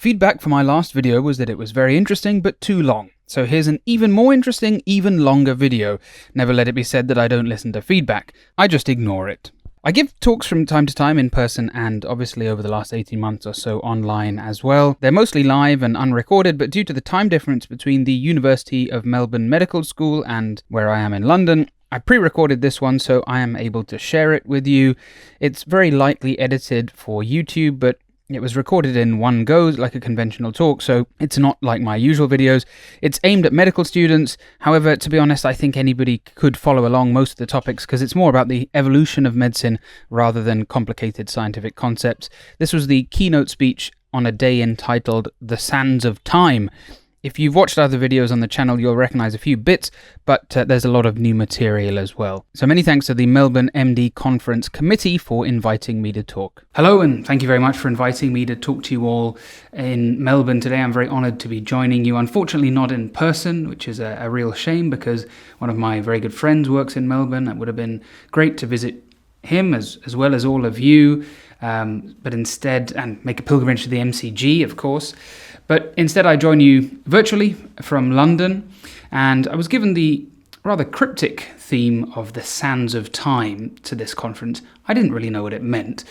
Feedback for my last video was that it was very interesting but too long. So here's an even more interesting, even longer video. Never let it be said that I don't listen to feedback. I just ignore it. I give talks from time to time in person and obviously over the last 18 months or so online as well. They're mostly live and unrecorded, but due to the time difference between the University of Melbourne Medical School and where I am in London, I pre-recorded this one so I am able to share it with you. It's very lightly edited for YouTube, but it was recorded in one go like a conventional talk, so it's not like my usual videos. It's aimed at medical students. However, to be honest, I think anybody could follow along most of the topics because it's more about the evolution of medicine rather than complicated scientific concepts. This was the keynote speech on a day entitled The Sands of Time. If you've watched other videos on the channel, you'll recognize a few bits, but there's a lot of new material as well. So many thanks to the Melbourne MD Conference Committee for inviting me to talk. Hello, and thank you very much for inviting me to talk to you all in Melbourne today. I'm very honored to be joining you. Unfortunately, not in person, which is a real shame because one of my very good friends works in Melbourne. It would have been great to visit him as well as all of you, but instead, and make a pilgrimage to the MCG, of course. But instead, I join you virtually from London, and I was given the rather cryptic theme of the sands of time to this conference. I didn't really know what it meant,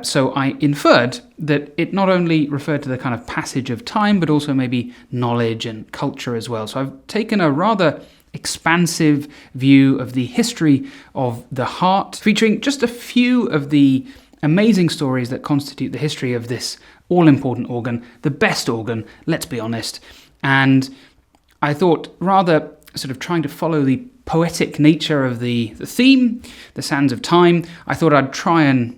so I inferred that it not only referred to the kind of passage of time, but also maybe knowledge and culture as well. So I've taken a rather expansive view of the history of the heart, featuring just a few of the amazing stories that constitute the history of this all-important organ, the best organ, let's be honest. And I thought, rather sort of trying to follow the poetic nature of the theme, the sands of time, I thought I'd try and,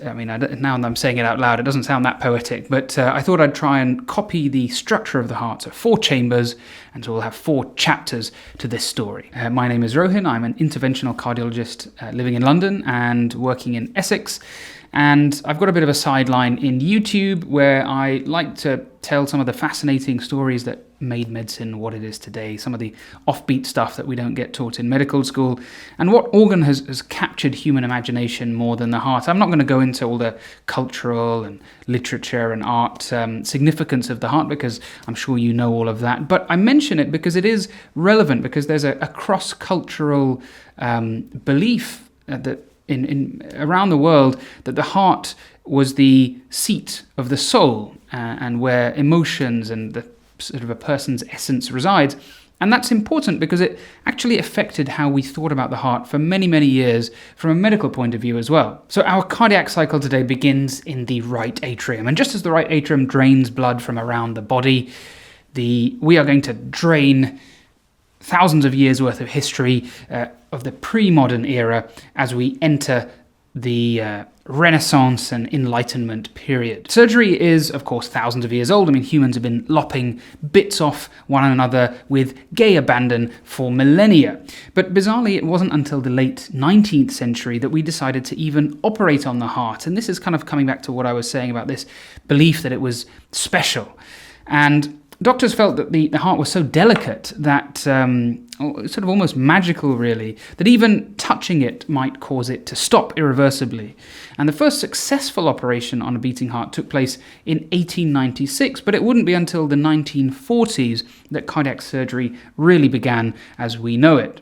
now that I'm saying it out loud, it doesn't sound that poetic, but I thought I'd try and copy the structure of the heart. So 4 chambers, and so we'll have 4 chapters to this story. My name is Rohin. I'm an interventional cardiologist living in London and working in Essex. And I've got a bit of a sideline in YouTube where I like to tell some of the fascinating stories that made medicine what it is today, some of the offbeat stuff that we don't get taught in medical school, and what organ has captured human imagination more than the heart. I'm not going to go into all the cultural and literature and art significance of the heart because I'm sure you know all of that, but I mention it because it is relevant, because there's a cross-cultural belief that in around the world that the heart was the seat of the soul and where emotions and the sort of a person's essence resides. And that's important because it actually affected how we thought about the heart for many, many years from a medical point of view as well. So our cardiac cycle today begins in the right atrium. And just as the right atrium drains blood from around the body, we are going to drain thousands of years worth of history of the pre-modern era as we enter the Renaissance and Enlightenment period. Surgery is, of course, thousands of years old. I mean, humans have been lopping bits off one another with gay abandon for millennia. But bizarrely, it wasn't until the late 19th century that we decided to even operate on the heart. And this is kind of coming back to what I was saying about this belief that it was special. And doctors felt that the heart was so delicate that, sort of almost magical really, that even touching it might cause it to stop irreversibly. And the first successful operation on a beating heart took place in 1896, but it wouldn't be until the 1940s that cardiac surgery really began as we know it.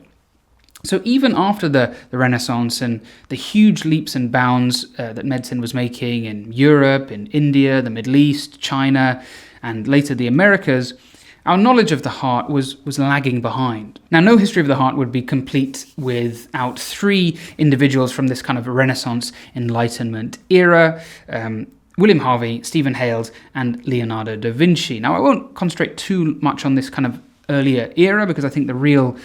So even after the Renaissance and the huge leaps and bounds that medicine was making in Europe, in India, the Middle East, China, and later the Americas, our knowledge of the heart was lagging behind. Now, no history of the heart would be complete without 3 individuals from this kind of Renaissance Enlightenment era, William Harvey, Stephen Hales, and Leonardo da Vinci. Now, I won't concentrate too much on this kind of earlier era because I think the real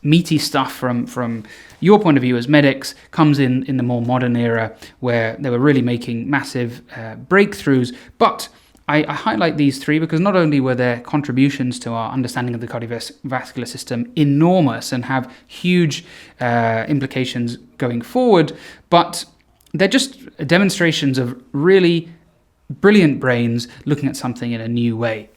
meaty stuff from your point of view as medics comes in the more modern era where they were really making massive breakthroughs. But I highlight these 3 because not only were their contributions to our understanding of the cardiovascular system enormous and have huge implications going forward, but they're just demonstrations of really brilliant brains looking at something in a new way.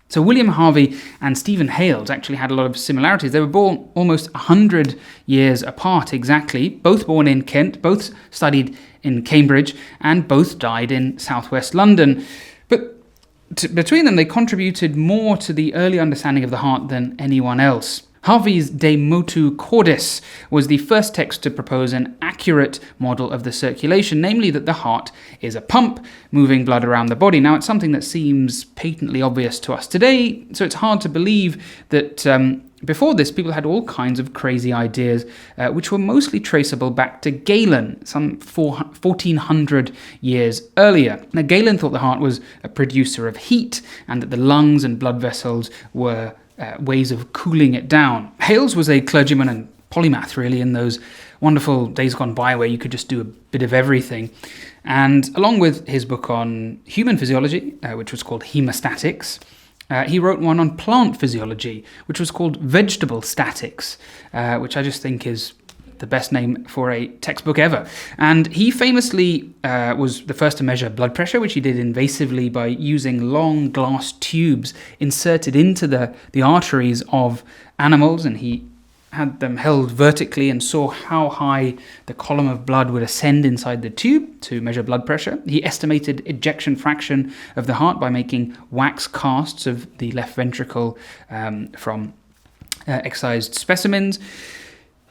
So William Harvey and Stephen Hales actually had a lot of similarities. They were born almost 100 years apart exactly, both born in Kent, both studied in Cambridge, and both died in southwest London. But between them, they contributed more to the early understanding of the heart than anyone else. Harvey's De Motu Cordis was the first text to propose an accurate model of the circulation, namely that the heart is a pump moving blood around the body. Now, it's something that seems patently obvious to us today, so it's hard to believe that before this, people had all kinds of crazy ideas, which were mostly traceable back to Galen, some 1400 years earlier. Now, Galen thought the heart was a producer of heat, and that the lungs and blood vessels were ways of cooling it down. Hales was a clergyman and polymath, really, in those wonderful days gone by where you could just do a bit of everything. And along with his book on human physiology, which was called Hemostatics, he wrote one on plant physiology, which was called Vegetable Statics, which I just think is the best name for a textbook ever. And he famously was the first to measure blood pressure, which he did invasively by using long glass tubes inserted into the arteries of animals, and he had them held vertically and saw how high the column of blood would ascend inside the tube to measure blood pressure. He estimated ejection fraction of the heart by making wax casts of the left ventricle from excised specimens.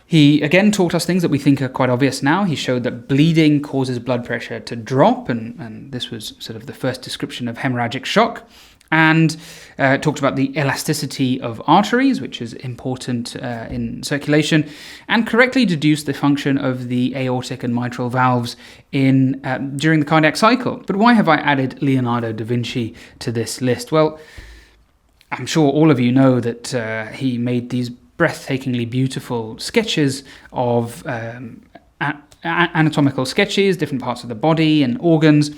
He again taught us things that we think are quite obvious now. He showed that bleeding causes blood pressure to drop, and this was sort of the first description of hemorrhagic shock. And talked about the elasticity of arteries, which is important in circulation, and correctly deduced the function of the aortic and mitral valves during the cardiac cycle. But why have I added Leonardo da Vinci to this list? Well, I'm sure all of you know that he made these breathtakingly beautiful sketches of anatomical sketches, different parts of the body and organs,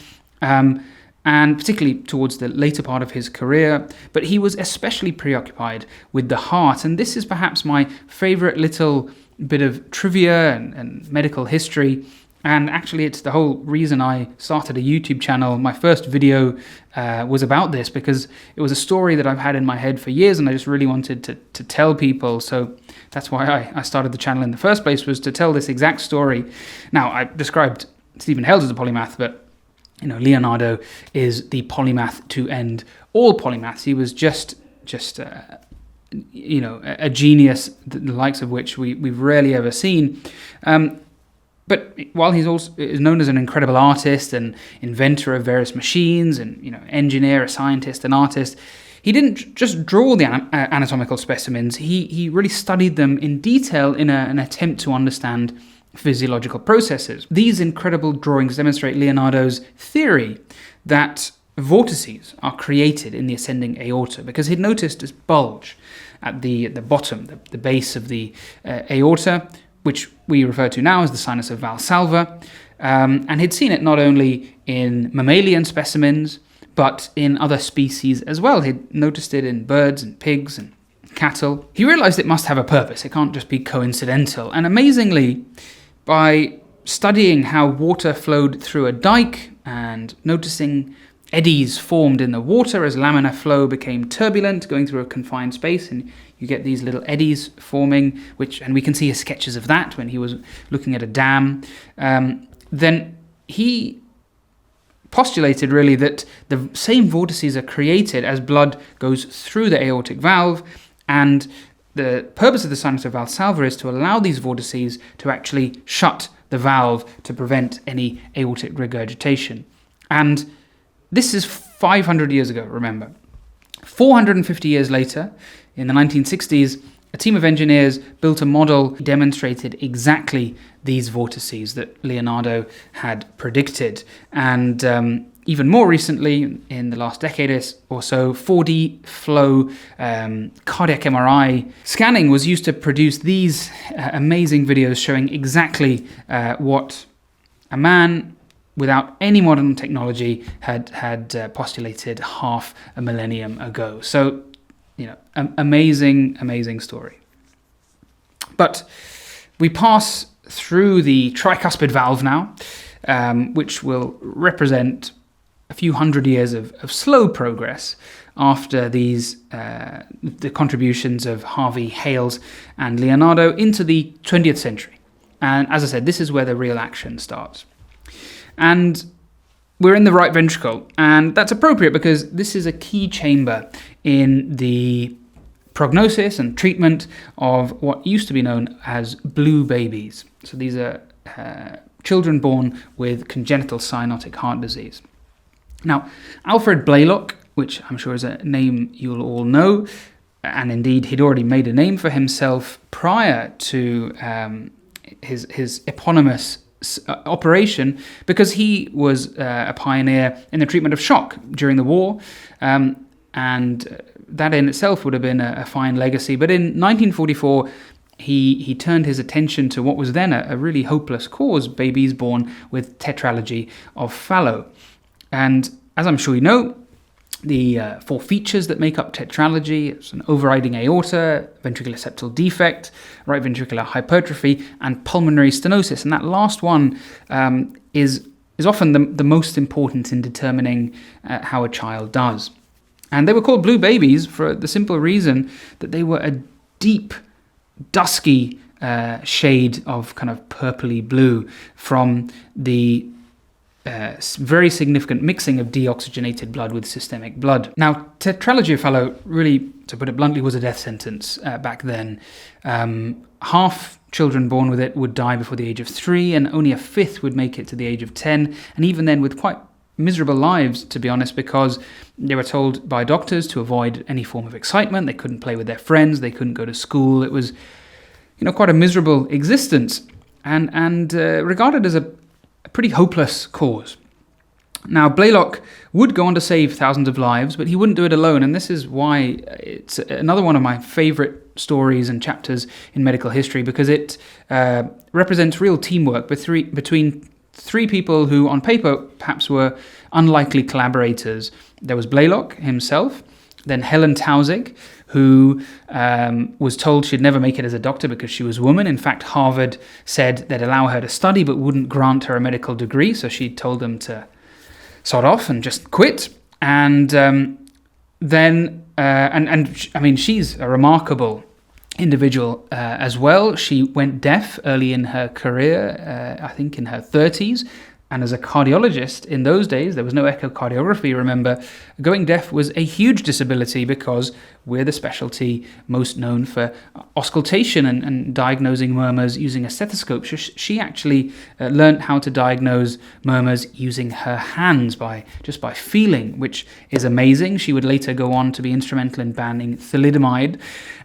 and particularly towards the later part of his career. But he was especially preoccupied with the heart, and this is perhaps my favourite little bit of trivia and medical history. And actually, it's the whole reason I started a YouTube channel. My first video was about this because it was a story that I've had in my head for years, and I just really wanted to tell people. So that's why I started the channel in the first place, was to tell this exact story. Now, I described Stephen Hales as a polymath, but Leonardo is the polymath to end all polymaths. He was just a genius, the likes of which we've rarely ever seen. But while he's also is known as an incredible artist and inventor of various machines, and engineer, a scientist, an artist, he didn't just draw the anatomical specimens. He really studied them in detail in an attempt to understand physiological processes. These incredible drawings demonstrate Leonardo's theory that vortices are created in the ascending aorta, because he'd noticed this bulge at the bottom, the base of the aorta, which we refer to now as the sinus of Valsalva, and he'd seen it not only in mammalian specimens, but in other species as well. He'd noticed it in birds and pigs and cattle. He realized it must have a purpose. It can't just be coincidental. And amazingly, by studying how water flowed through a dike and noticing eddies formed in the water as laminar flow became turbulent, going through a confined space, and you get these little eddies forming, and we can see his sketches of that when he was looking at a dam. Then he postulated really that the same vortices are created as blood goes through the aortic valve, and the purpose of the sinus of Valsalva is to allow these vortices to actually shut the valve to prevent any aortic regurgitation. And this is 500 years ago, remember. 450 years later, in the 1960s, a team of engineers built a model that demonstrated exactly these vortices that Leonardo had predicted. And even more recently, in the last decade or so, 4D flow cardiac MRI scanning was used to produce these amazing videos showing exactly what a man without any modern technology had postulated half a millennium ago. So, amazing story. But we pass through the tricuspid valve now, which will represent a few hundred years of slow progress after these the contributions of Harvey, Hales, and Leonardo into the 20th century. And as I said, this is where the real action starts. And we're in the right ventricle, and that's appropriate because this is a key chamber in the prognosis and treatment of what used to be known as blue babies. So these are children born with congenital cyanotic heart disease. Now, Alfred Blalock, which I'm sure is a name you'll all know, and indeed he'd already made a name for himself prior to his eponymous operation, because he was a pioneer in the treatment of shock during the war, and that in itself would have been a fine legacy. But in 1944, he turned his attention to what was then a really hopeless cause, babies born with tetralogy of Fallot. And as I'm sure you know, the four features that make up tetralogy: it's an overriding aorta, ventricular septal defect, right ventricular hypertrophy, and pulmonary stenosis. And that last one is often the most important in determining how a child does. And they were called blue babies for the simple reason that they were a deep, dusky shade of kind of purpley blue from the very significant mixing of deoxygenated blood with systemic blood. Now, tetralogy of Fallot, really, to put it bluntly, was a death sentence back then. Half children born with it would die before the age of 3, and only a fifth would make it to the age of 10, and even then with quite miserable lives, to be honest, because they were told by doctors to avoid any form of excitement. They couldn't play with their friends, they couldn't go to school. It was, quite a miserable existence, and regarded as a pretty hopeless cause. Now, Blalock would go on to save thousands of lives, but he wouldn't do it alone, and this is why it's another one of my favourite stories and chapters in medical history, because it represents real teamwork between three people who, on paper, perhaps were unlikely collaborators. There was Blalock himself, then Helen Taussig, who was told she'd never make it as a doctor because she was a woman. In fact, Harvard said they'd allow her to study but wouldn't grant her a medical degree, so she told them to sod off and just quit. And she's a remarkable individual as well. She went deaf early in her career, I think in her 30s, and as a cardiologist in those days, there was no echocardiography, remember. Going deaf was a huge disability because we're the specialty most known for auscultation and diagnosing murmurs using a stethoscope. She actually learnt how to diagnose murmurs using her hands by feeling, which is amazing. She would later go on to be instrumental in banning thalidomide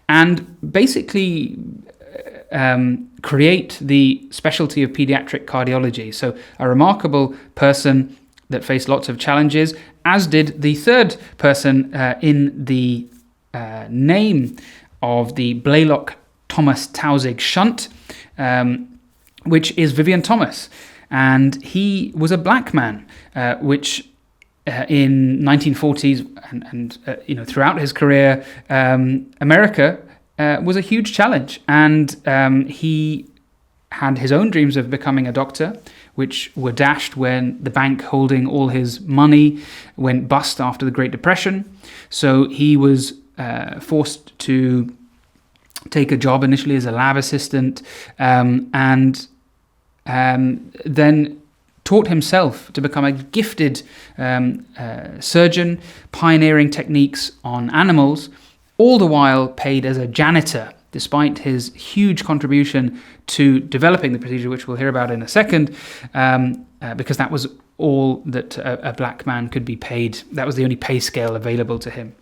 and basically create the specialty of pediatric cardiology. So a remarkable person that faced lots of challenges, as did the third person in the name of the Blalock-Thomas-Taussig shunt, which is Vivian Thomas. And he was a black man, which in 1940s and throughout his career, America was a huge challenge, and he had his own dreams of becoming a doctor, which were dashed when the bank holding all his money went bust after the Great Depression. So he was forced to take a job initially as a lab assistant, and then taught himself to become a gifted surgeon, pioneering techniques on animals, all the while paid as a janitor, despite his huge contribution to developing the procedure, which we'll hear about in a second, because that was all that a black man could be paid. That was the only pay scale available to him.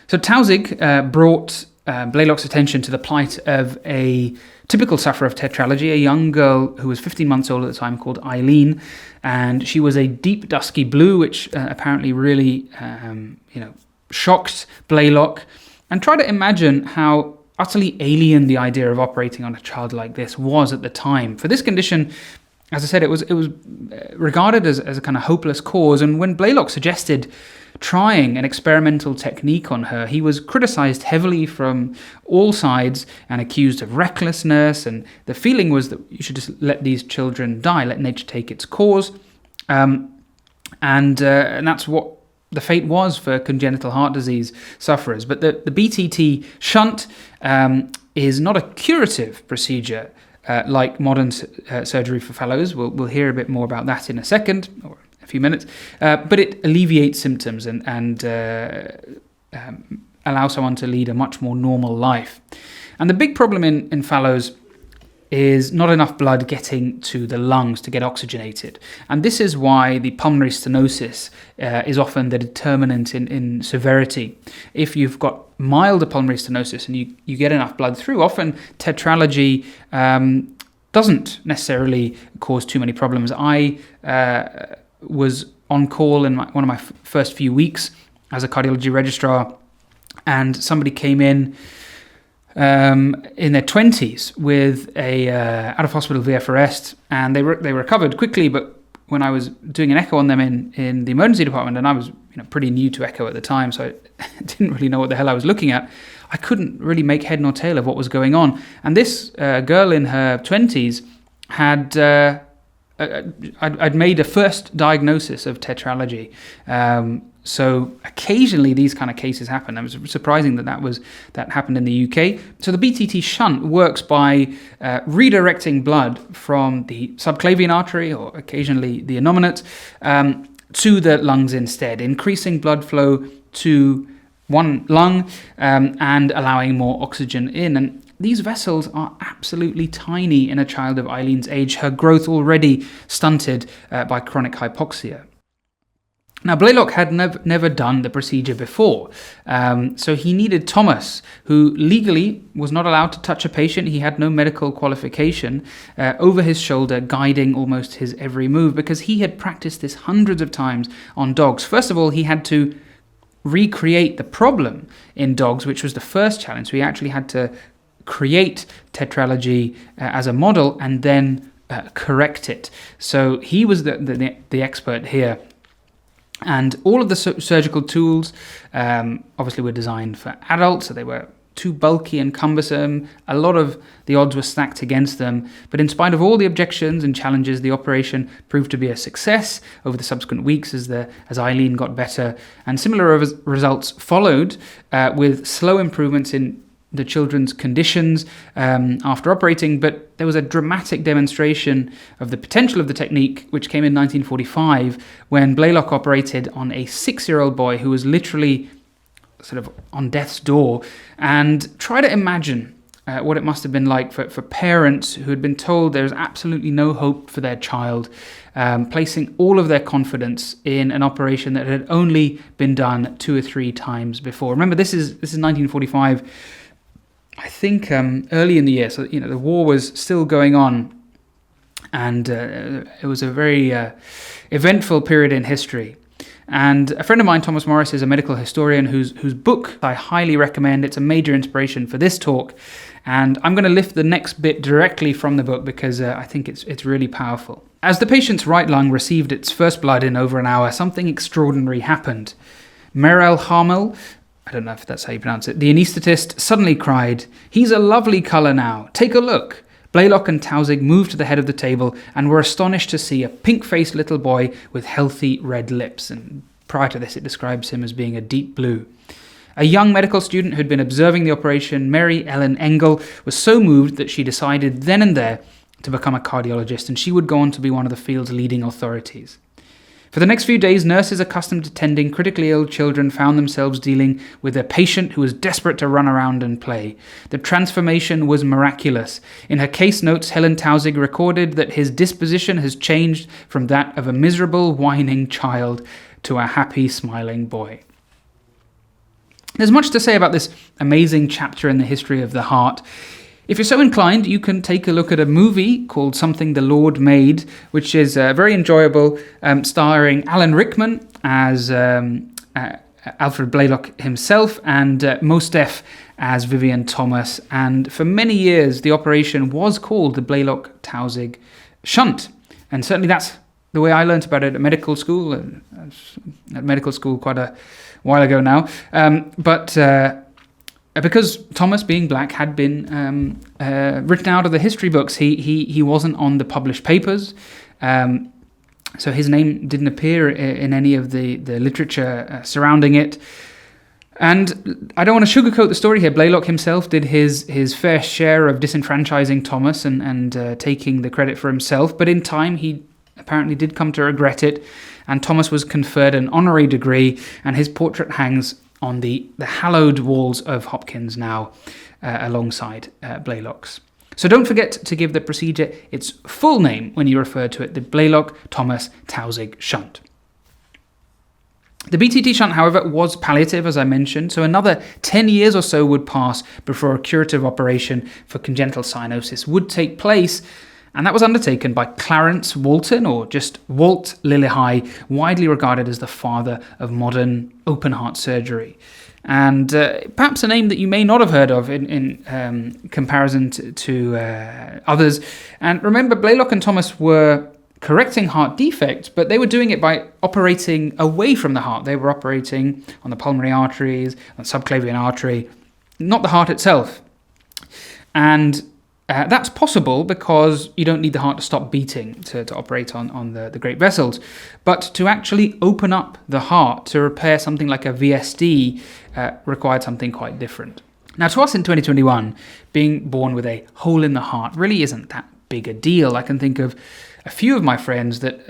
So Taussig brought Blalock's attention to the plight of a typical sufferer of tetralogy, a young girl who was 15 months old at the time called Eileen, and she was a deep dusky blue, which apparently really shocked Blalock, and try to imagine how utterly alien the idea of operating on a child like this was at the time. For this condition, as I said, it was regarded as a kind of hopeless cause, and when Blalock suggested trying an experimental technique on her, he was criticized heavily from all sides and accused of recklessness, and the feeling was that you should just let these children die, let nature take its course, and that's what the fate was for congenital heart disease sufferers. But the BTT shunt is not a curative procedure. like modern surgery for fellows. We'll hear a bit more about that in a second, or a few minutes. But it alleviates symptoms and allows someone to lead a much more normal life. And the big problem in fallows is not enough blood getting to the lungs to get oxygenated. And this is why the pulmonary stenosis is often the determinant in severity. If you've got milder pulmonary stenosis and you get enough blood through, often tetralogy doesn't necessarily cause too many problems. I was on call in one of my first few weeks as a cardiology registrar, and somebody came in their 20s with a out of hospital VF arrest, and they recovered quickly. But when I was doing an echo on them in the emergency department, and I was pretty new to echo at the time, so I didn't really know what the hell I was looking at. I couldn't really make head nor tail of what was going on. And this girl in her 20s had I'd made a first diagnosis of tetralogy. So occasionally these kind of cases happen. It was surprising that happened in the UK. So the BTT shunt works by redirecting blood from the subclavian artery, or occasionally the innominate, to the lungs instead, increasing blood flow to one lung and allowing more oxygen in. And these vessels are absolutely tiny in a child of Eileen's age, her growth already stunted by chronic hypoxia. Now, Blaylock had never done the procedure before, so he needed Thomas, who legally was not allowed to touch a patient. He had no medical qualification, over his shoulder, guiding almost his every move, because he had practiced this hundreds of times on dogs. First of all, he had to recreate the problem in dogs, which was the first challenge. So he actually had to create tetralogy as a model and then correct it. So he was the expert here. And all of the surgical tools obviously were designed for adults, so they were too bulky and cumbersome. A lot of the odds were stacked against them. But in spite of all the objections and challenges, the operation proved to be a success over the subsequent weeks as Eileen got better. And similar results followed with slow improvements in the children's conditions after operating, but there was a dramatic demonstration of the potential of the technique, which came in 1945 when Blaylock operated on a 6-year-old boy who was literally sort of on death's door. And try to imagine what it must have been like for parents who had been told there's absolutely no hope for their child, placing all of their confidence in an operation that had only been done 2 or 3 times before. Remember, this is 1945. I think early in the year, so the war was still going on, and it was a very eventful period in history. And a friend of mine, Thomas Morris, is a medical historian whose book I highly recommend. It's a major inspiration for this talk, and I'm going to lift the next bit directly from the book because I think it's really powerful. As the patient's right lung received its first blood in over an hour, something extraordinary happened. Merel Harmel, I don't know if that's how you pronounce it, the anaesthetist suddenly cried, "He's a lovely colour now. Take a look." Blaylock and Tausig moved to the head of the table and were astonished to see a pink-faced little boy with healthy red lips. And prior to this, it describes him as being a deep blue. A young medical student who'd been observing the operation, Mary Ellen Engel, was so moved that she decided then and there to become a cardiologist, and she would go on to be one of the field's leading authorities. For the next few days, nurses accustomed to tending critically ill children found themselves dealing with a patient who was desperate to run around and play. The transformation was miraculous. In her case notes, Helen Tausig recorded that his disposition has changed from that of a miserable, whining child to a happy, smiling boy. There's much to say about this amazing chapter in the history of the heart. If you're so inclined, you can take a look at a movie called Something the Lord Made, which is very enjoyable, starring Alan Rickman as Alfred Blaylock himself and Mostef as Vivian Thomas. And for many years, the operation was called the Blaylock-Tausig shunt. And certainly that's the way I learnt about it at medical school, quite a while ago now. Because Thomas, being black, had been written out of the history books, he wasn't on the published papers, so his name didn't appear in any of the literature surrounding it. And I don't want to sugarcoat the story here. Blaylock himself did his fair share of disenfranchising Thomas and taking the credit for himself. But in time, he apparently did come to regret it. And Thomas was conferred an honorary degree, and his portrait hangs on the hallowed walls of Hopkins now, alongside Blaylock's. So don't forget to give the procedure its full name when you refer to it, the Blaylock-Thomas Taussig shunt. The BTT shunt, however, was palliative, as I mentioned, so another 10 years or so would pass before a curative operation for congenital cyanosis would take place, and that was undertaken by Clarence Walton, or just Walt Lillihei, widely regarded as the father of modern open-heart surgery. And perhaps a name that you may not have heard of in comparison to others. And remember, Blaylock and Thomas were correcting heart defects, but they were doing it by operating away from the heart. They were operating on the pulmonary arteries, on the subclavian artery, not the heart itself. And that's possible because you don't need the heart to stop beating to operate on the great vessels. But to actually open up the heart to repair something like a VSD required something quite different. Now, to us in 2021, being born with a hole in the heart really isn't that big a deal. I can think of a few of my friends that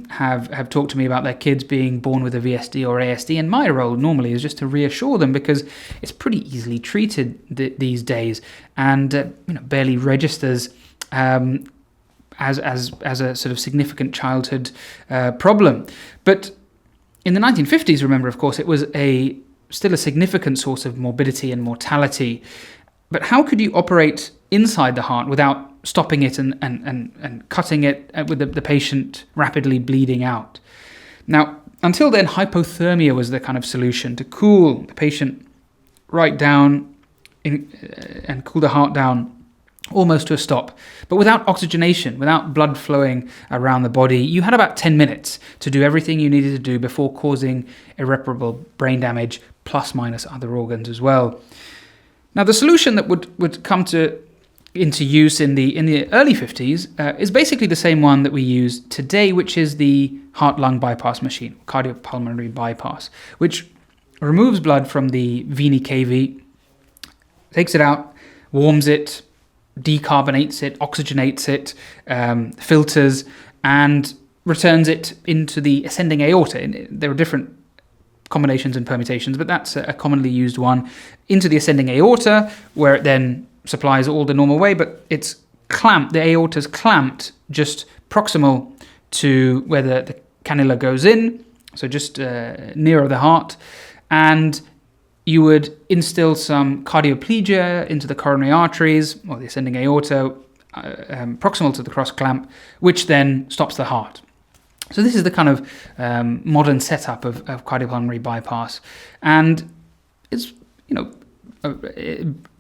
have talked to me about their kids being born with a VSD or ASD, and my role normally is just to reassure them because it's pretty easily treated these days, and barely registers as a sort of significant childhood problem. But in the 1950s, remember, of course, it was still a significant source of morbidity and mortality. But how could you operate inside the heart without stopping it and cutting it with the patient rapidly bleeding out? Now, until then, hypothermia was the kind of solution to cool the patient right down and cool the heart down almost to a stop. But without oxygenation, without blood flowing around the body, you had about 10 minutes to do everything you needed to do before causing irreparable brain damage, plus minus other organs as well. Now, the solution that would come into use in the early 50s is basically the same one that we use today, which is the heart-lung bypass machine, cardiopulmonary bypass, which removes blood from the vena cava, takes it out, warms it, decarbonates it, oxygenates it, filters, and returns it into the ascending aorta. There are different combinations and permutations, but that's a commonly used one, into the ascending aorta, where it then supplies all the normal way, but it's clamped, the aorta's clamped just proximal to where the cannula goes in, so just nearer the heart, and you would instill some cardioplegia into the coronary arteries, or the ascending aorta, proximal to the cross clamp, which then stops the heart. So this is the kind of modern setup of cardiopulmonary bypass, and it's,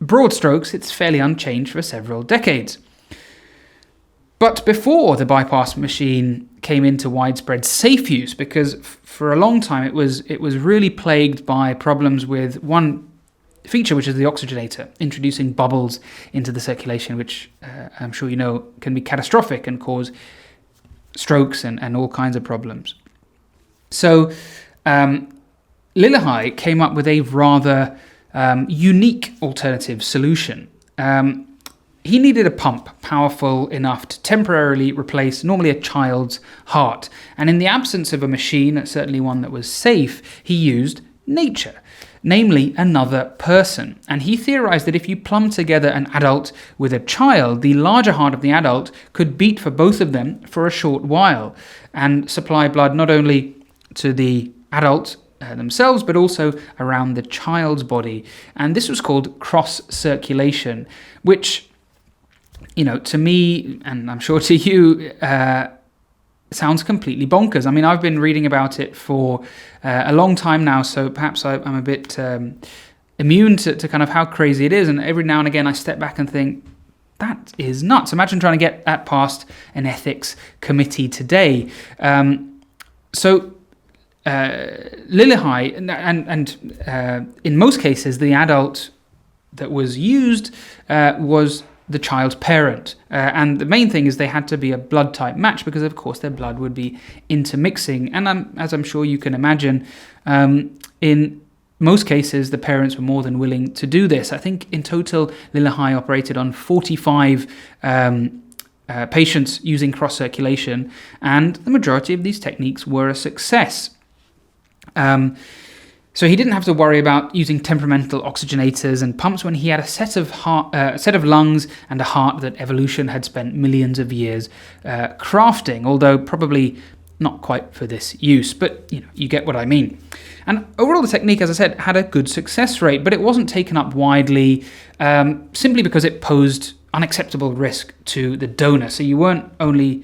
broad strokes, it's fairly unchanged for several decades. But before the bypass machine came into widespread safe use, because for a long time it was really plagued by problems with one feature, which is the oxygenator, introducing bubbles into the circulation, which I'm sure you know can be catastrophic and cause strokes and all kinds of problems. So Lillihei came up with a rather unique alternative solution. He needed a pump powerful enough to temporarily replace normally a child's heart. And in the absence of a machine, certainly one that was safe, he used nature, namely another person. And he theorized that if you plumb together an adult with a child, the larger heart of the adult could beat for both of them for a short while and supply blood not only to the adult themselves, but also around the child's body. And this was called cross circulation, which, to me, and I'm sure to you, sounds completely bonkers. I mean, I've been reading about it for a long time now, so perhaps I'm a bit immune to kind of how crazy it is. And every now and again, I step back and think, that is nuts. Imagine trying to get that past an ethics committee today. Lillihei, and in most cases, the adult that was used was the child's parent. And the main thing is they had to be a blood type match because, of course, their blood would be intermixing. And as I'm sure you can imagine, in most cases, the parents were more than willing to do this. I think in total, Lillehei operated on 45 patients using cross-circulation, and the majority of these techniques were a success. So he didn't have to worry about using temperamental oxygenators and pumps when he had a set of lungs and a heart that evolution had spent millions of years crafting, although probably not quite for this use, but you get what I mean. And overall, the technique, as I said, had a good success rate, but it wasn't taken up widely simply because it posed unacceptable risk to the donor. So you weren't only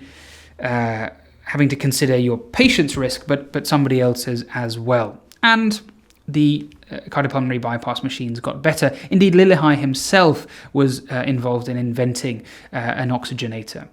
having to consider your patient's risk, but somebody else's as well. And the cardiopulmonary bypass machines got better. Indeed, Lillehei himself was involved in inventing an oxygenator.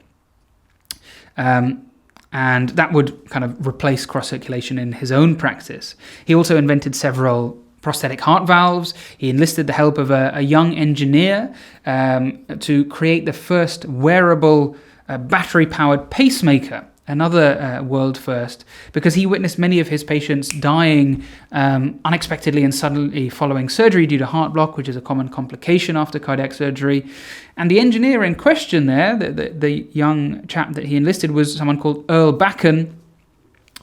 And that would kind of replace cross-circulation in his own practice. He also invented several prosthetic heart valves. He enlisted the help of a young engineer to create the first wearable battery-powered pacemaker, another world first, because he witnessed many of his patients dying unexpectedly and suddenly following surgery due to heart block, which is a common complication after cardiac surgery. And the engineer in question there, the young chap that he enlisted, was someone called Earl Backen,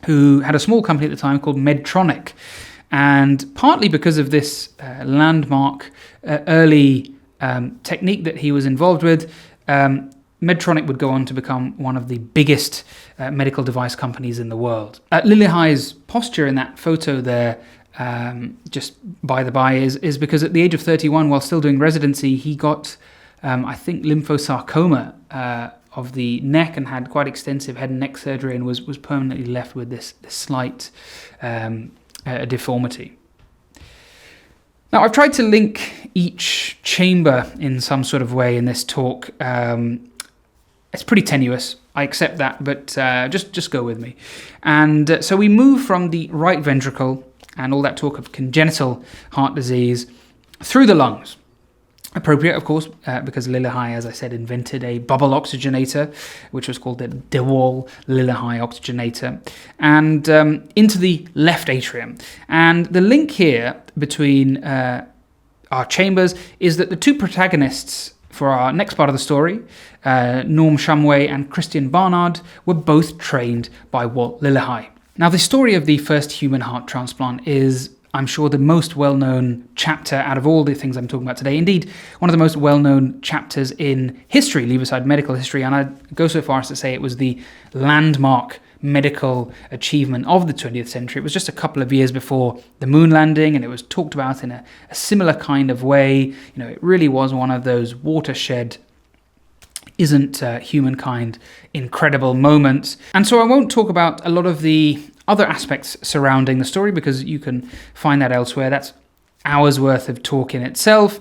who had a small company at the time called Medtronic. And partly because of this landmark early technique that he was involved with, Medtronic would go on to become one of the biggest medical device companies in the world. Lillehei's posture in that photo there, just by the by, is because at the age of 31, while still doing residency, he got, I think, lymphosarcoma of the neck and had quite extensive head and neck surgery and was permanently left with this slight deformity. Now, I've tried to link each chamber in some sort of way in this talk. It's pretty tenuous, I accept that, but just go with me. And so we move from the right ventricle and all that talk of congenital heart disease through the lungs. Appropriate, of course, because Lillehei, as I said, invented a bubble oxygenator, which was called the DeWaal Lillehei oxygenator, and into the left atrium. And the link here between our chambers is that the two protagonists for our next part of the story, Norm Shumway and Christian Barnard, were both trained by Walt Lillehei. Now, the story of the first human heart transplant is, I'm sure, the most well-known chapter out of all the things I'm talking about today. Indeed, one of the most well-known chapters in history, leave aside medical history, and I'd go so far as to say it was the landmark medical achievement of the 20th century. It was just a couple of years before the moon landing, and it was talked about in a similar kind of way. It really was one of those watershed, isn't humankind incredible moments. And so I won't talk about a lot of the other aspects surrounding the story because you can find that elsewhere. That's hours worth of talk in itself.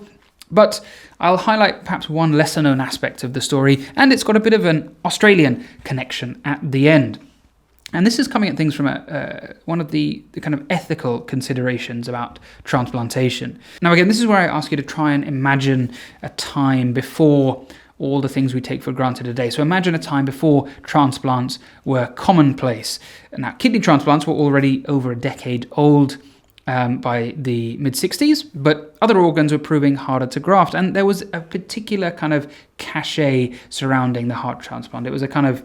But I'll highlight perhaps one lesser known aspect of the story, and it's got a bit of an Australian connection at the end. And this is coming at things from one of the kind of ethical considerations about transplantation. Now, again, this is where I ask you to try and imagine a time before all the things we take for granted today. So imagine a time before transplants were commonplace. Now, kidney transplants were already over a decade old by the mid-60s, but other organs were proving harder to graft. And there was a particular kind of cachet surrounding the heart transplant. It was a kind of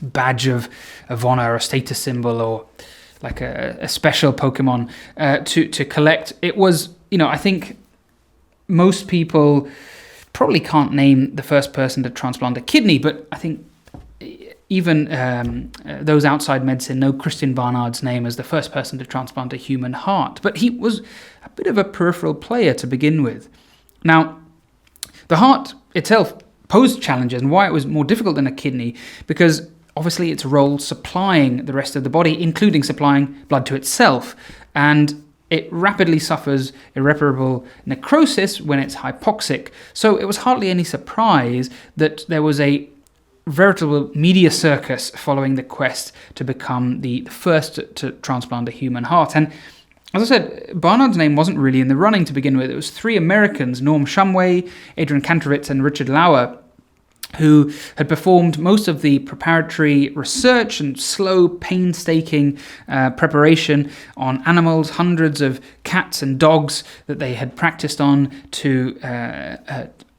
badge of honor, a status symbol, or like a special Pokemon to collect. It was, I think most people probably can't name the first person to transplant a kidney, but I think even those outside medicine know Christian Barnard's name as the first person to transplant a human heart. But he was a bit of a peripheral player to begin with. Now, the heart itself posed challenges, and why it was more difficult than a kidney, because obviously its role supplying the rest of the body, including supplying blood to itself, and it rapidly suffers irreparable necrosis when it's hypoxic. So it was hardly any surprise that there was a veritable media circus following the quest to become the first to transplant a human heart. And as I said, Barnard's name wasn't really in the running to begin with. It was three Americans, Norm Shumway, Adrian Kantrowitz, and Richard Lauer, who had performed most of the preparatory research and slow, painstaking preparation on animals, hundreds of cats and dogs that they had practiced on to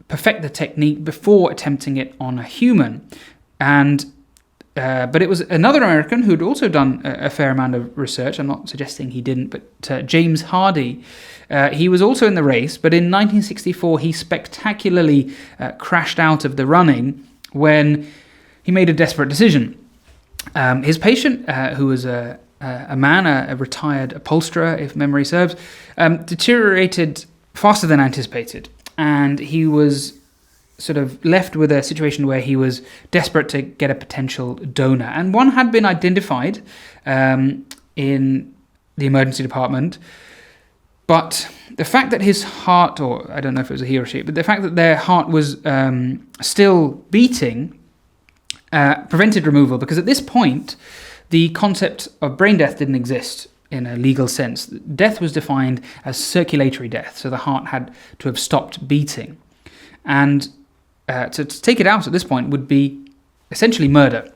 perfect the technique before attempting it on a human. But it was another American who'd also done a fair amount of research. I'm not suggesting he didn't, but James Hardy. He was also in the race, but in 1964 he spectacularly crashed out of the running when he made a desperate decision. His patient, who was a man, a retired upholsterer, if memory serves, deteriorated faster than anticipated, and he was sort of left with a situation where he was desperate to get a potential donor. And one had been identified in the emergency department, but the fact that his heart, or I don't know if it was a he or she, but the fact that their heart was still beating prevented removal, because at this point, the concept of brain death didn't exist in a legal sense. Death was defined as circulatory death, so the heart had to have stopped beating. And to take it out at this point would be essentially murder.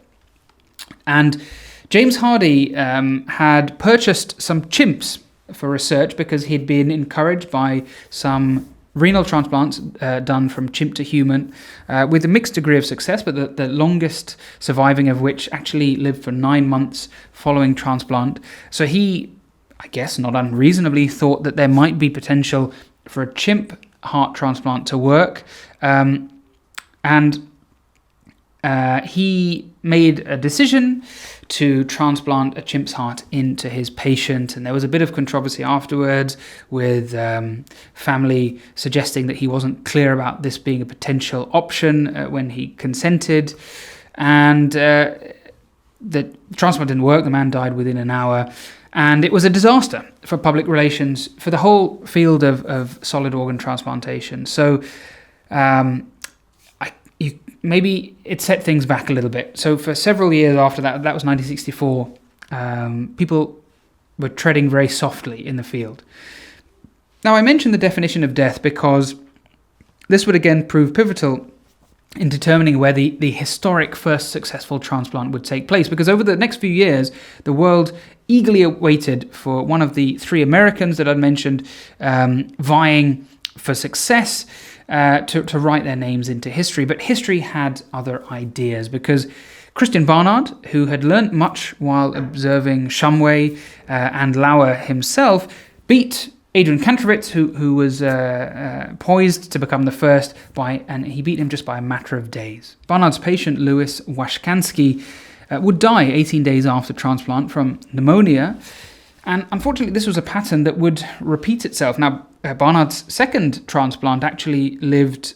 And James Hardy had purchased some chimps for research because he'd been encouraged by some renal transplants done from chimp to human with a mixed degree of success, but the longest surviving of which actually lived for 9 months following transplant. So he, I guess not unreasonably, thought that there might be potential for a chimp heart transplant to work. And he made a decision to transplant a chimp's heart into his patient, and there was a bit of controversy afterwards with family suggesting that he wasn't clear about this being a potential option when he consented, and the transplant didn't work. The man died within an hour, and it was a disaster for public relations for the whole field of solid organ transplantation. So maybe it set things back a little bit. So for several years after that, that was 1964, people were treading very softly in the field. Now, I mentioned the definition of death because this would again prove pivotal in determining where the historic first successful transplant would take place, because over the next few years, the world eagerly awaited for one of the 3 Americans that I'd mentioned vying for success to write their names into history. But history had other ideas, because Christian Barnard, who had learnt much while observing Shumway and Lauer himself, beat Adrian Kantrowitz, who was poised to become the first, and he beat him just by a matter of days. Barnard's patient, Louis Washkansky, would die 18 days after transplant from pneumonia. And unfortunately, this was a pattern that would repeat itself. Now, Barnard's second transplant actually lived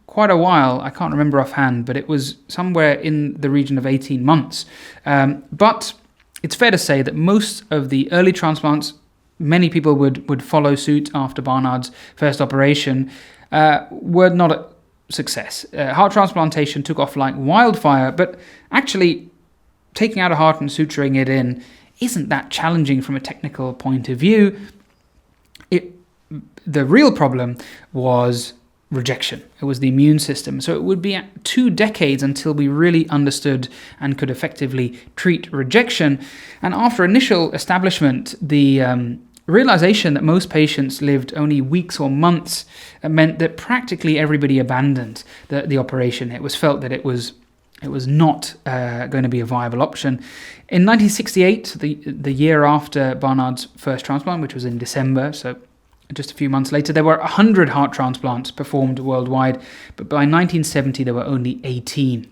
quite a while. I can't remember offhand, but it was somewhere in the region of 18 months. But it's fair to say that most of the early transplants, many people would follow suit after Barnard's first operation, were not a success. Heart transplantation took off like wildfire, but actually taking out a heart and suturing it in isn't that challenging from a technical point of view. The real problem was rejection. It was the immune system. So it would be 2 decades until we really understood and could effectively treat rejection. And after initial establishment, the realization that most patients lived only weeks or months meant that practically everybody abandoned the operation. It was felt that it was not going to be a viable option. In 1968, the year after Barnard's first transplant, which was in December, so just a few months later, there were 100 heart transplants performed worldwide, but by 1970 there were only 18.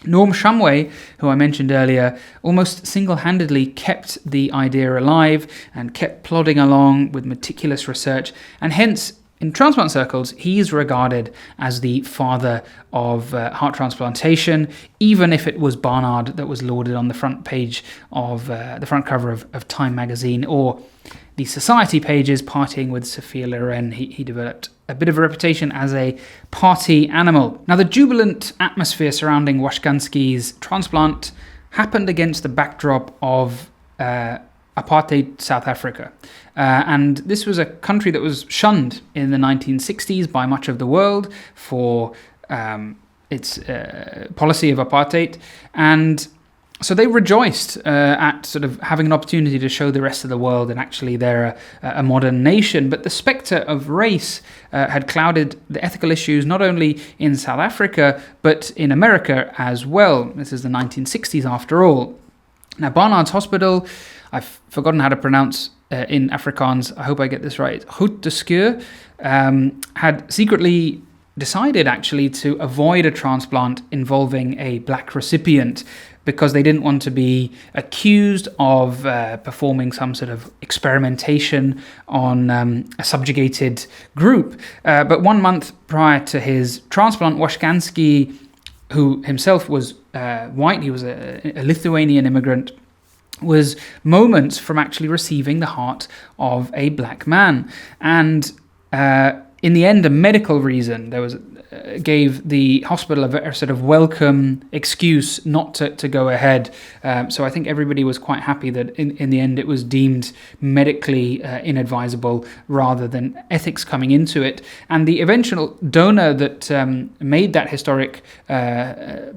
Norm Shumway, who I mentioned earlier, almost single-handedly kept the idea alive and kept plodding along with meticulous research, and hence, in transplant circles, he is regarded as the father of heart transplantation, even if it was Barnard that was lauded on the front page of the front cover of Time magazine, or the society pages partying with Sophia Loren. He developed a bit of a reputation as a party animal. Now, the jubilant atmosphere surrounding Washkansky's transplant happened against the backdrop of apartheid South Africa. And this was a country that was shunned in the 1960s by much of the world for its policy of apartheid, and so they rejoiced at sort of having an opportunity to show the rest of the world, and actually they're a modern nation. But the spectre of race had clouded the ethical issues not only in South Africa, but in America as well. This is the 1960s after all. Now, Barnard's Hospital, I've forgotten how to pronounce in Afrikaans, I hope I get this right, Goed de Skeur, had secretly decided actually to avoid a transplant involving a black recipient, because they didn't want to be accused of performing some sort of experimentation on a subjugated group. But 1 month prior to his transplant, Washkansky, who himself was white, he was a Lithuanian immigrant, was moments from actually receiving the heart of a black man. And in the end, a medical reason gave the hospital a sort of welcome excuse not to go ahead. So I think everybody was quite happy that in the end it was deemed medically inadvisable rather than ethics coming into it. And the eventual donor that made that historic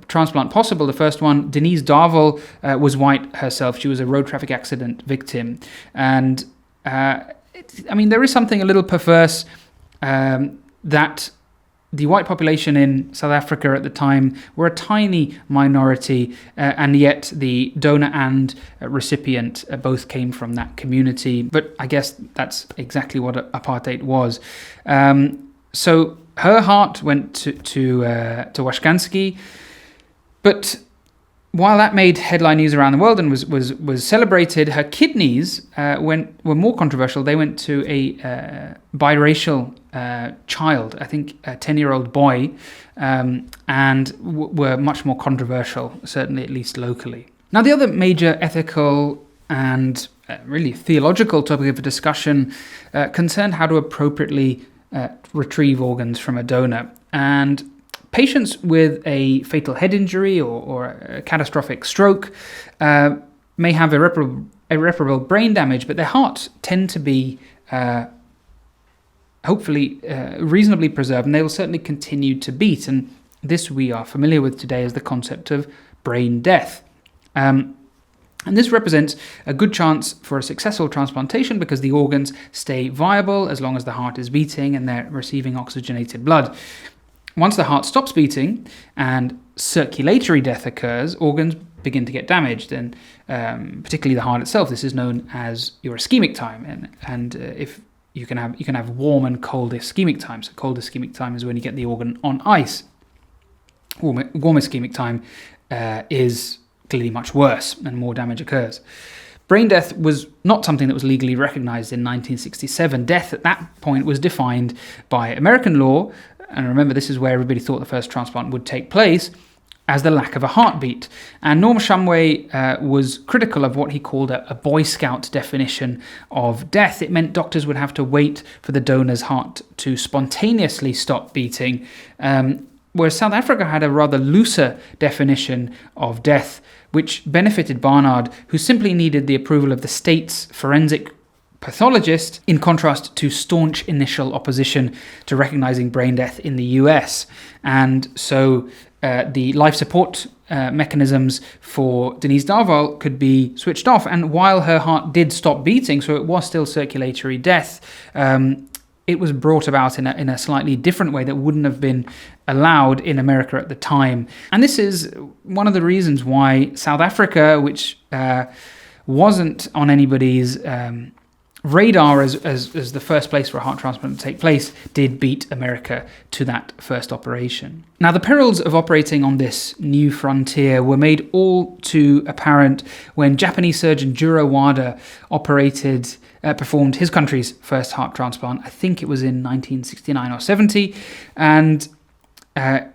transplant possible, the first one, Denise Darvel, was white herself. She was a road traffic accident victim. And there is something a little perverse that the white population in South Africa at the time were a tiny minority, and yet the donor and recipient both came from that community. But I guess that's exactly what apartheid was. So her heart went to Washkansky, but while that made headline news around the world and was celebrated, her kidneys were more controversial. They went to a biracial child, I think a 10-year-old boy, and were much more controversial, certainly at least locally. Now, the other major ethical and really theological topic of discussion concerned how to appropriately retrieve organs from a donor. And patients with a fatal head injury or a catastrophic stroke may have irreparable brain damage, but their hearts tend to be hopefully reasonably preserved, and they will certainly continue to beat. And this we are familiar with today as the concept of brain death. And this represents a good chance for a successful transplantation because the organs stay viable as long as the heart is beating and they're receiving oxygenated blood. Once the heart stops beating and circulatory death occurs, organs begin to get damaged, and particularly the heart itself. This is known as your ischemic time, and if you can have warm and cold ischemic time. So cold ischemic time is when you get the organ on ice. Warm ischemic time is clearly much worse and more damage occurs. Brain death was not something that was legally recognized in 1967. Death at that point was defined by American law, and remember this is where everybody thought the first transplant would take place, as the lack of a heartbeat. And Norm Shumway was critical of what he called a Boy Scout definition of death. It meant doctors would have to wait for the donor's heart to spontaneously stop beating, whereas South Africa had a rather looser definition of death, which benefited Barnard, who simply needed the approval of the state's forensic pathologist, in contrast to staunch initial opposition to recognizing brain death in the US. And so the life support mechanisms for Denise Darval could be switched off. And while her heart did stop beating, so it was still circulatory death, it was brought about in a slightly different way that wouldn't have been allowed in America at the time. And this is one of the reasons why South Africa, which wasn't on anybody's radar as the first place for a heart transplant to take place, did beat America to that first operation. Now, the perils of operating on this new frontier were made all too apparent when Japanese surgeon Jiro Wada performed his country's first heart transplant. I think it was in 1969 or 70, and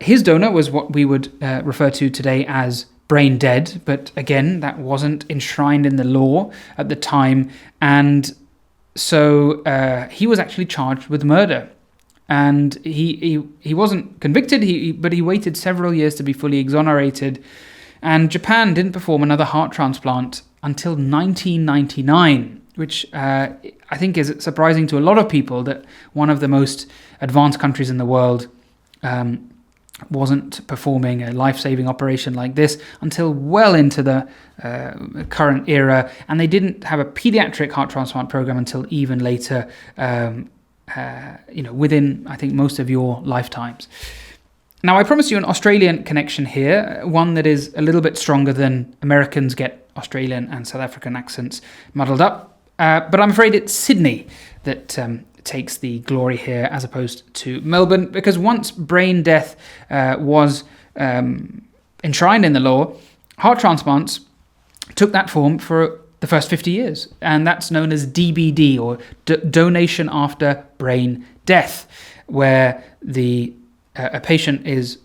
his donor was what we would refer to today as brain dead, but again, that wasn't enshrined in the law at the time, and so he was actually charged with murder, and he wasn't convicted, but he waited several years to be fully exonerated, and Japan didn't perform another heart transplant until 1999, which I think is surprising to a lot of people, that one of the most advanced countries in the world wasn't performing a life-saving operation like this until well into the current era, and they didn't have a pediatric heart transplant program until even later, within, I think, most of your lifetimes. Now, I promise you an Australian connection here, one that is a little bit stronger than Americans get Australian and South African accents muddled up, but I'm afraid it's Sydney that takes the glory here as opposed to Melbourne, because once brain death was enshrined in the law, heart transplants took that form for the first 50 years, and that's known as DBD, or donation after brain death, where a patient is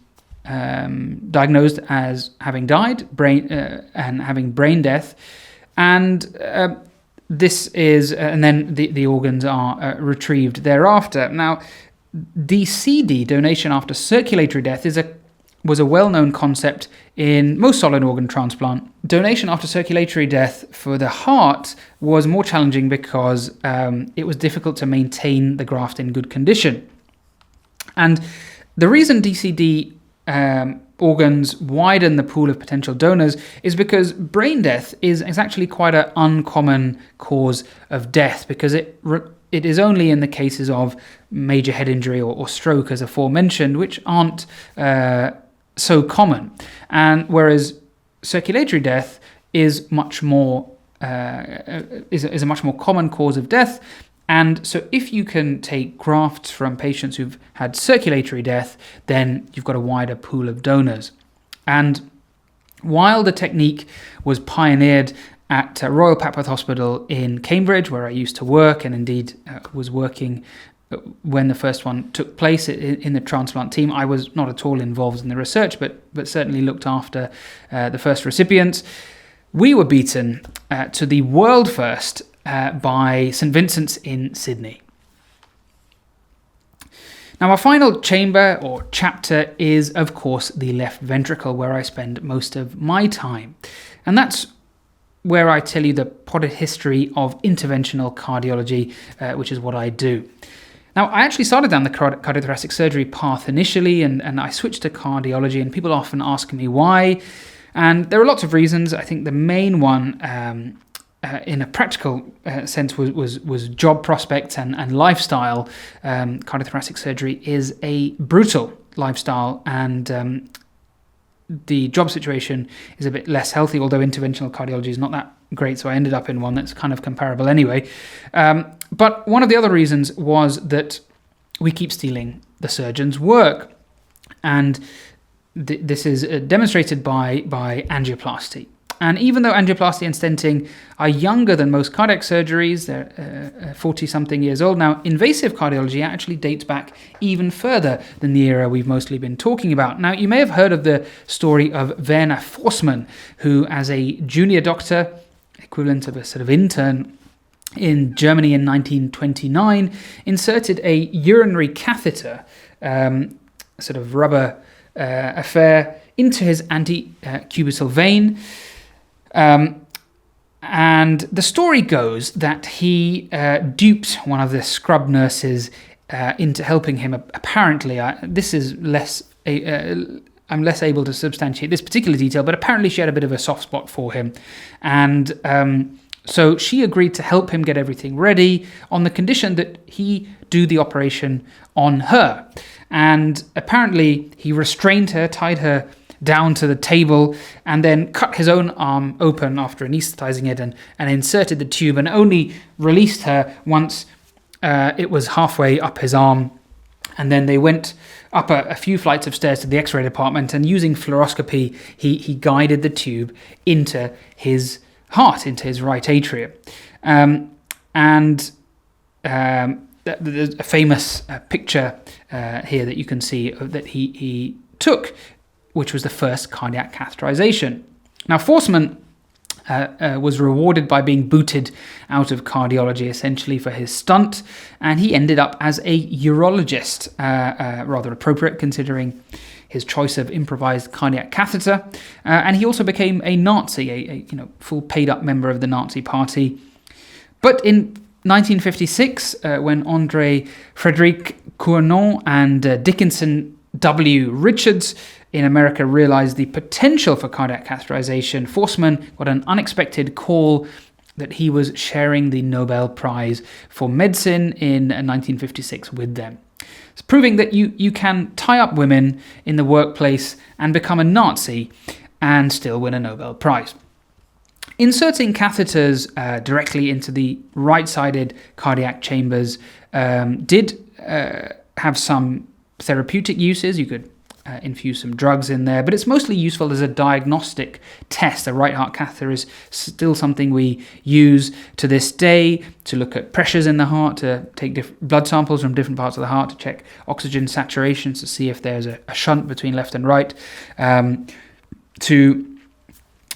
diagnosed as having died and having brain death, and this is, and then the organs are retrieved thereafter. Now, DCD, donation after circulatory death, was a well-known concept in most solid organ transplant. Donation after circulatory death for the heart was more challenging because it was difficult to maintain the graft in good condition. And the reason DCD organs widen the pool of potential donors is because brain death is actually quite an uncommon cause of death, because it is only in the cases of major head injury or stroke, as aforementioned, which aren't so common. And whereas circulatory death is much more is a much more common cause of death. And so if you can take grafts from patients who've had circulatory death, then you've got a wider pool of donors. And while the technique was pioneered at Royal Papworth Hospital in Cambridge, where I used to work, and indeed was working when the first one took place in the transplant team, I was not at all involved in the research, but certainly looked after the first recipients. We were beaten to the world first by St Vincent's in Sydney. Now, our final chamber or chapter is, of course, the left ventricle, where I spend most of my time. And that's where I tell you the potted history of interventional cardiology, which is what I do. Now, I actually started down the cardiothoracic surgery path initially, and I switched to cardiology, and people often ask me why. And there are lots of reasons. I think the main one, in a practical sense, was job prospects and lifestyle. Cardiothoracic surgery is a brutal lifestyle, and the job situation is a bit less healthy, although interventional cardiology is not that great, so I ended up in one that's kind of comparable anyway. But one of the other reasons was that we keep stealing the surgeon's work, and this is demonstrated by angioplasty. And even though angioplasty and stenting are younger than most cardiac surgeries, they're 40-something years old now, invasive cardiology actually dates back even further than the era we've mostly been talking about. Now, you may have heard of the story of Werner Forssmann, who, as a junior doctor, equivalent of a sort of intern, in Germany in 1929, inserted a urinary catheter, sort of rubber affair, into his anti-cubital vein. And the story goes that he duped one of the scrub nurses into helping him. Apparently, this is less. I'm less able to substantiate this particular detail, but apparently she had a bit of a soft spot for him, and so she agreed to help him get everything ready on the condition that he do the operation on her. And apparently, he restrained her, tied her down to the table, and then cut his own arm open after anesthetizing it and inserted the tube, and only released her once it was halfway up his arm. And then they went up a few flights of stairs to the x-ray department, and using fluoroscopy, he guided the tube into his heart, into his right atrium. There's a famous picture here that you can see that he took, which was the first cardiac catheterization. Now, Forssmann was rewarded by being booted out of cardiology, essentially, for his stunt, and he ended up as a urologist, rather appropriate considering his choice of improvised cardiac catheter. And he also became a Nazi, a full paid-up member of the Nazi Party. But in 1956, when André Frédéric Cournot and Dickinson W. Richards in America realized the potential for cardiac catheterization, Forceman got an unexpected call that he was sharing the Nobel Prize for Medicine in 1956 with them. It's proving that you can tie up women in the workplace and become a Nazi and still win a Nobel Prize. Inserting catheters directly into the right-sided cardiac chambers did have some therapeutic uses. You could infuse some drugs in there, but it's mostly useful as a diagnostic test. A right heart catheter is still something we use to this day to look at pressures in the heart, to take blood samples from different parts of the heart to check oxygen saturations, to see if there's a shunt between left and right, to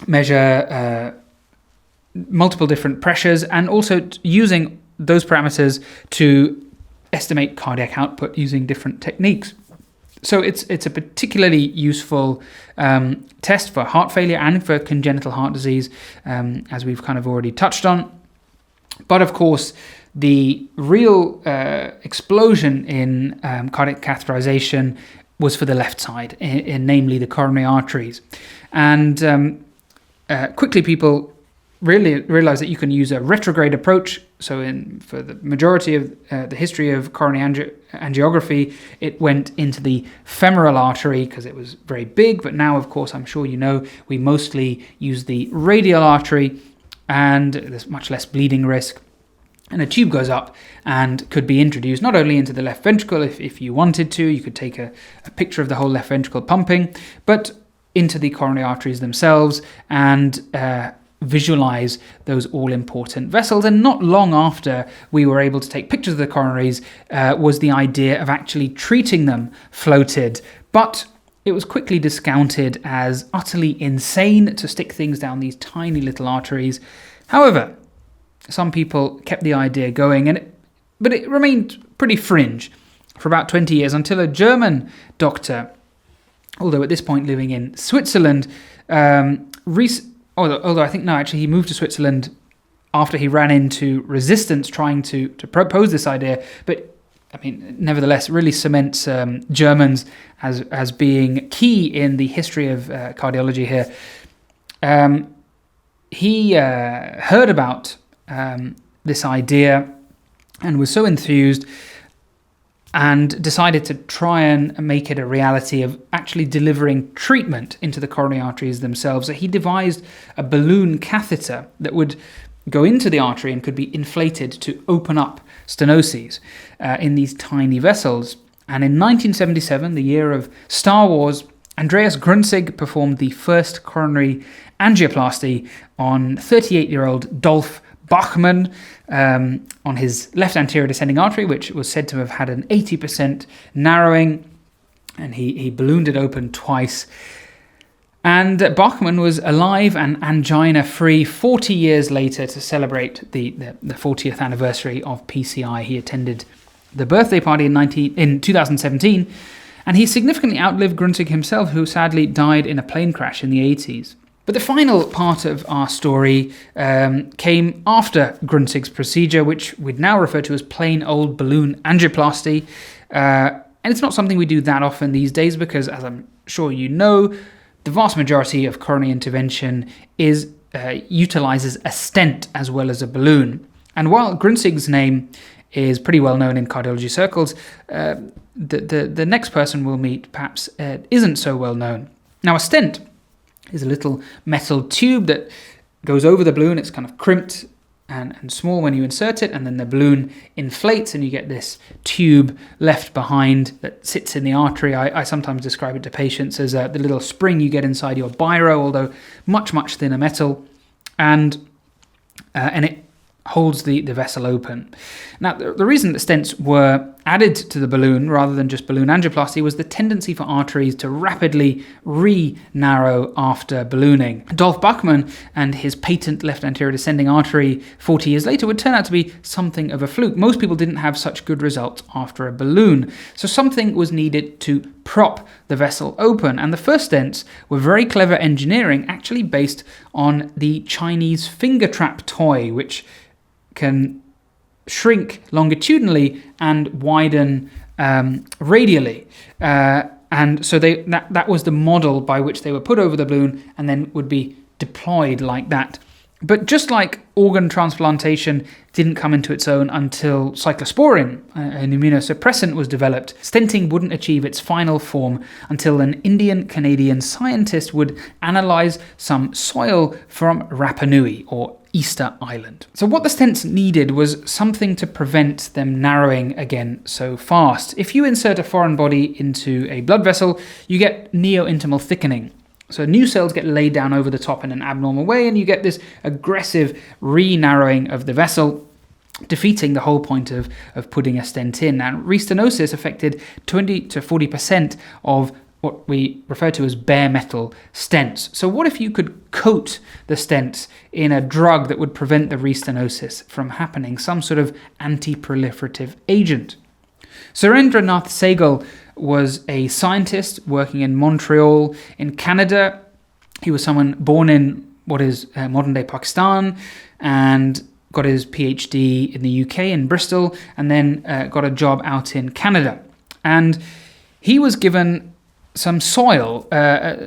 measure multiple different pressures, and also using those parameters to estimate cardiac output using different techniques. So it's a particularly useful test for heart failure and for congenital heart disease, as we've kind of already touched on. But of course, the real explosion in cardiac catheterization was for the left side, namely the coronary arteries. And quickly people really realized that you can use a retrograde approach. So for the majority of the history of coronary angiography, it went into the femoral artery because it was very big. But now, of course, I'm sure you know, we mostly use the radial artery, and there's much less bleeding risk. And a tube goes up and could be introduced not only into the left ventricle, if you wanted to, you could take a picture of the whole left ventricle pumping, but into the coronary arteries themselves and visualize those all-important vessels. And not long after we were able to take pictures of the coronaries was the idea of actually treating them floated. But it was quickly discounted as utterly insane to stick things down these tiny little arteries. However, some people kept the idea going, but it remained pretty fringe for about 20 years until a German doctor, although at this point living in Switzerland, although I think, no, actually he moved to Switzerland after he ran into resistance trying to propose this idea. But, I mean, nevertheless, it really cements Germans as being key in the history of cardiology here. He heard about this idea and was so enthused and decided to try and make it a reality of actually delivering treatment into the coronary arteries themselves. So he devised a balloon catheter that would go into the artery and could be inflated to open up stenoses in these tiny vessels. And in 1977, the year of Star Wars, Andreas Grünzig performed the first coronary angioplasty on 38-year-old Dolph Bachmann on his left anterior descending artery, which was said to have had an 80% narrowing, and he ballooned it open twice. And Bachmann was alive and angina-free 40 years later to celebrate the 40th anniversary of PCI. He attended the birthday party in 2017, and he significantly outlived Grünzig himself, who sadly died in a plane crash in the 80s. But the final part of our story came after Grünzig's procedure, which we'd now refer to as plain old balloon angioplasty. And it's not something we do that often these days because, as I'm sure you know, the vast majority of coronary intervention utilizes a stent as well as a balloon. And while Grünzig's name is pretty well known in cardiology circles, the next person we'll meet perhaps isn't so well known. Now, a stent is a little metal tube that goes over the balloon. It's kind of crimped and small when you insert it, and then the balloon inflates and you get this tube left behind that sits in the artery. I sometimes describe it to patients as the little spring you get inside your biro, although much, much thinner metal, and it holds the vessel open. Now, the reason that stents were added to the balloon rather than just balloon angioplasty was the tendency for arteries to rapidly re-narrow after ballooning. Dolph Bachmann and his patent left anterior descending artery 40 years later would turn out to be something of a fluke. Most people didn't have such good results after a balloon, so something was needed to prop the vessel open, and the first stents were very clever engineering, actually based on the Chinese finger trap toy, which can shrink longitudinally and widen radially. And so that was the model by which they were put over the balloon and then would be deployed like that. But just like organ transplantation didn't come into its own until cyclosporin, an immunosuppressant, was developed, stenting wouldn't achieve its final form until an Indian-Canadian scientist would analyze some soil from Rapa Nui, or Easter Island. So what the stents needed was something to prevent them narrowing again so fast. If you insert a foreign body into a blood vessel, you get neointimal thickening. So new cells get laid down over the top in an abnormal way, and you get this aggressive re-narrowing of the vessel, defeating the whole point of putting a stent in. And restenosis affected 20 to 40% of what we refer to as bare metal stents. So what if you could coat the stents in a drug that would prevent the restenosis from happening, some sort of anti-proliferative agent? Surendranath Sehgal was a scientist working in Montreal in Canada. He was someone born in what is modern-day Pakistan and got his PhD in the UK in Bristol, and then got a job out in Canada. And he was given some soil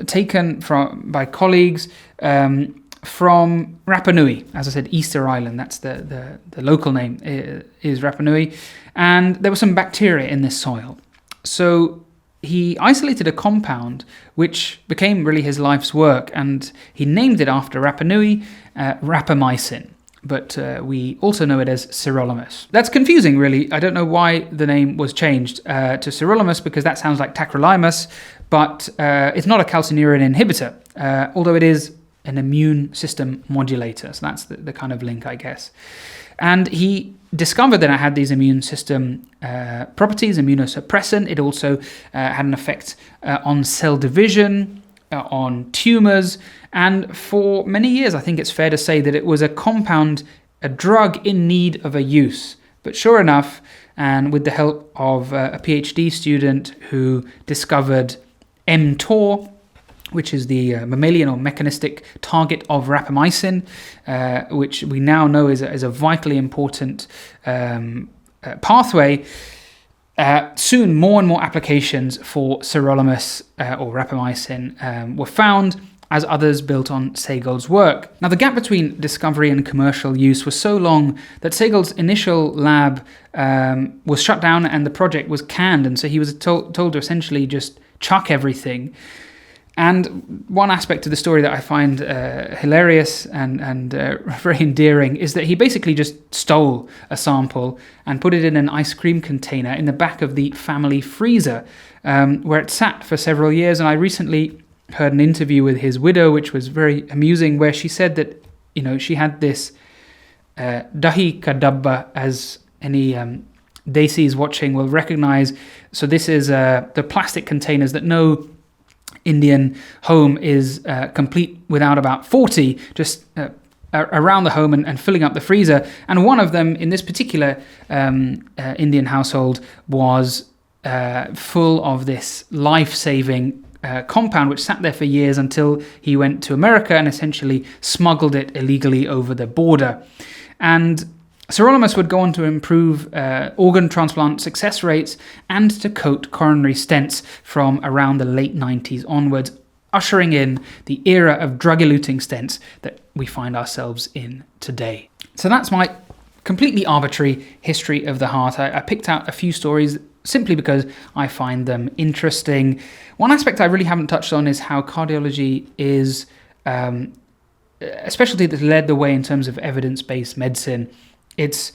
taken by colleagues from Rapa Nui. As I said, Easter Island, that's the local name is Rapa Nui. And there was some bacteria in this soil. So he isolated a compound which became really his life's work, and he named it after Rapa Nui, rapamycin. But we also know it as sirolimus. That's confusing, really. I don't know why the name was changed to sirolimus, because that sounds like tacrolimus, but it's not a calcineurin inhibitor, although it is an immune system modulator. So that's the kind of link, I guess. And he discovered that it had these immune system properties, immunosuppressant. It also had an effect on cell division, on tumors, and for many years, I think it's fair to say that it was a compound, a drug in need of a use. But sure enough, and with the help of a PhD student who discovered mTOR, which is the mammalian or mechanistic target of rapamycin, which we now know is a vitally important pathway. Soon, more and more applications for sirolimus or rapamycin were found, as others built on Sehgal's work. Now, the gap between discovery and commercial use was so long that Sehgal's initial lab was shut down and the project was canned, and so he was told to essentially just chuck everything. And one aspect of the story that I find hilarious and very endearing is that he basically just stole a sample and put it in an ice cream container in the back of the family freezer, where it sat for several years. And I recently heard an interview with his widow, which was very amusing, where she said that, you know, she had this dahi ka dabba, as any desis watching will recognize. So this is the plastic containers that no Indian home is complete without about 40 just around the home and filling up the freezer. And one of them in this particular Indian household was full of this life-saving compound, which sat there for years until he went to America and essentially smuggled it illegally over the border. And sirolimus would go on to improve organ transplant success rates and to coat coronary stents from around the late 90s onwards, ushering in the era of drug-eluting stents that we find ourselves in today. So that's my completely arbitrary history of the heart. I picked out a few stories simply because I find them interesting. One aspect I really haven't touched on is how cardiology is a specialty that's led the way in terms of evidence-based medicine. It's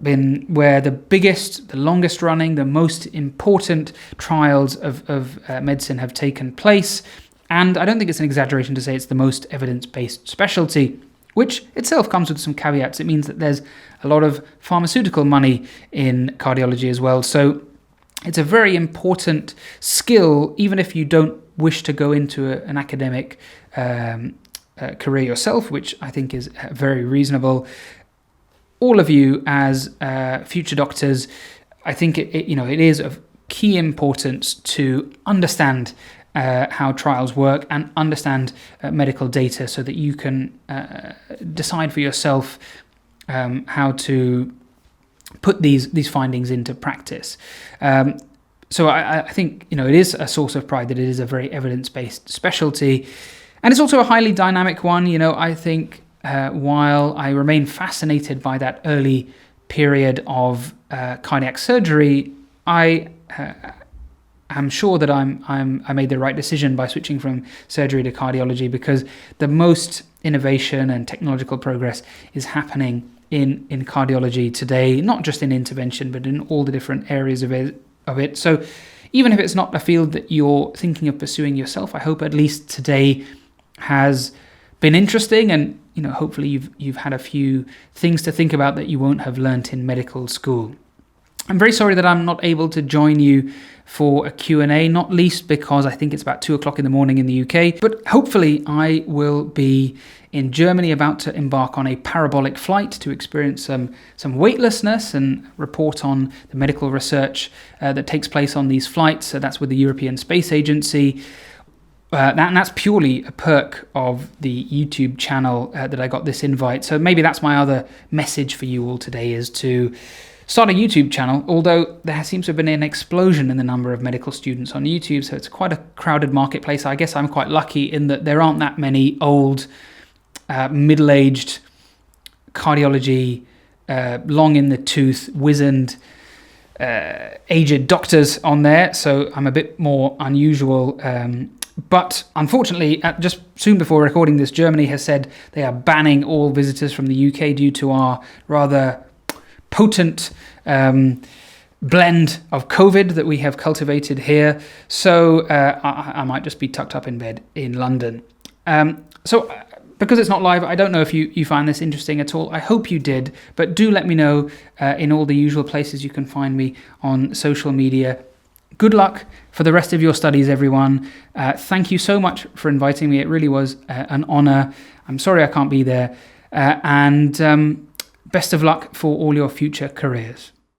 been where the biggest, the longest running, the most important trials of medicine have taken place. And I don't think it's an exaggeration to say it's the most evidence-based specialty, which itself comes with some caveats. It means that there's a lot of pharmaceutical money in cardiology as well. So it's a very important skill, even if you don't wish to go into an academic career yourself, which I think is very reasonable. All of you as future doctors, I think it is of key importance to understand how trials work and understand medical data so that you can decide for yourself how to put these findings into practice. So I think, it is a source of pride that it is a very evidence-based specialty. And it's also a highly dynamic one. I think while I remain fascinated by that early period of cardiac surgery, I am sure that I made the right decision by switching from surgery to cardiology, because the most innovation and technological progress is happening in cardiology today, not just in intervention, but in all the different areas of it. So even if it's not a field that you're thinking of pursuing yourself, I hope at least today has been interesting, and hopefully you've had a few things to think about that you won't have learnt in medical school. I'm very sorry that I'm not able to join you for a Q&A, not least because I think it's about 2:00 in the morning in the UK. But hopefully I will be in Germany, about to embark on a parabolic flight to experience some weightlessness and report on the medical research that takes place on these flights. So that's with the European Space Agency. That's purely a perk of the YouTube channel that I got this invite. So maybe that's my other message for you all today, is to start a YouTube channel, although there seems to have been an explosion in the number of medical students on YouTube, so it's quite a crowded marketplace. I guess I'm quite lucky in that there aren't that many old, middle-aged cardiology, long in the tooth, wizened, aged doctors on there, so I'm a bit more unusual. But unfortunately, just soon before recording this, Germany has said they are banning all visitors from the UK due to our rather potent blend of COVID that we have cultivated here. So I might just be tucked up in bed in London. So because it's not live, I don't know if you find this interesting at all. I hope you did, but do let me know in all the usual places you can find me on social media. Good luck for the rest of your studies, everyone. Thank you so much for inviting me. It really was an honor. I'm sorry I can't be there. And best of luck for all your future careers.